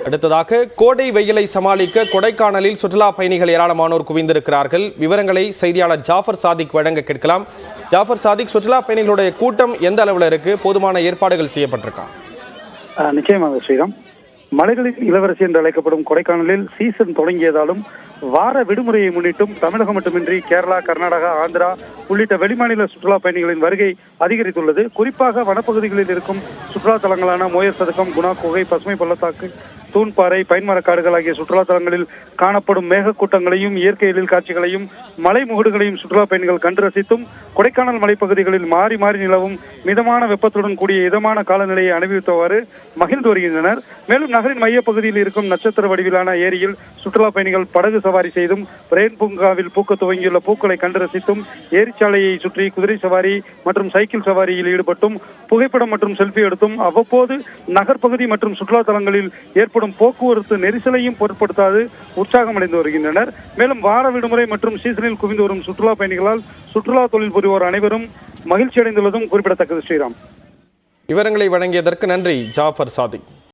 அடுத்ததாக கோடை வெயிலை சமாளிக்க கொடைக்கானலில் சுற்றுலா பயணிகள் ஏராளமானோர் குவிந்திருக்கிறார்கள். விவரங்களை செய்தியாளர் ஜாஃபர் சாதிக் வழங்க கேட்கலாம். ஜாஃபர் சாதிக், சுற்றுலா பயணிகளுடைய கூட்டம் எந்த அளவில் இருக்கு? போதுமான ஏற்பாடுகள் செய்யப்பட்டிருக்கா? நிச்சயமாக ஸ்ரீராம், மலைகளின் இளவரசி என்று அழைக்கப்படும் கொடைக்கானலில் சீசன் தொடங்கியதாலும் வார விடுமுறையை முன்னிட்டும் தமிழகம் மட்டுமின்றி கேரளா, கர்நாடகா, ஆந்திரா உள்ளிட்ட வெளிமாநில சுற்றுலா பயணிகளின் வருகை அதிகரித்துள்ளது. குறிப்பாக வனப்பகுதிகளில் இருக்கும் சுற்றுலா தலங்களான மோயர் சதுக்கம், குணா குகை, பசுமை பள்ளத்தாக்கு, தூண்பாறை, பைன்மரக்காடுகள் ஆகிய சுற்றுலா தலங்களில் காணப்படும் மேகக்கூட்டங்களையும் இயற்கை எழில் காட்சிகளையும் மலை முகடுகளையும் சுற்றுலா பயணிகள் கண்டு ரசித்தும் கொடைக்கானல் மலைப்பகுதிகளில் மாறி மாறி நிலவும் மிதமான வெப்பத்துடன் கூடிய இதமான காலநிலையை அனுபவித்தவாறு மகிழ்ந்து வருகின்றனர். மேலும் நகரின் மையப்பகுதியில் இருக்கும் நட்சத்திர வடிவிலான ஏரியில் சுற்றுலா பயணிகள் படகு சவாரி செய்தும், ரெயின் பூங்காவில் பூக்க துவங்கியுள்ள பூக்களை கண்டு ரசித்தும், ஏரிச்சாலையை சுற்றி குதிரை சவாரி மற்றும் சைக்கிள் சவாரியில் ஈடுபட்டும் புகைப்படம் மற்றும் செல்ஃபி எடுத்தும் அவ்வப்போது நகர்ப்பகுதி மற்றும் சுற்றுலா தலங்களில் ஏற்படும் போக்குவரத்து நெரிசலையும் பொருட்படுத்தாது உற்சாகமடைந்து வருகின்றனர். மேலும் வார விடுமுறை மற்றும் சீசனில் குவிந்து வரும் சுற்றுலா பயணிகளால் சுற்றுலா தொழில் புரிவோர் அனைவரும் மகிழ்ச்சி அடைந்துள்ளதும் குறிப்பிடத்தக்கது. ஸ்ரீராம், விவரங்களை வழங்கியதற்கு நன்றி ஜாஃபர் சாதிக்.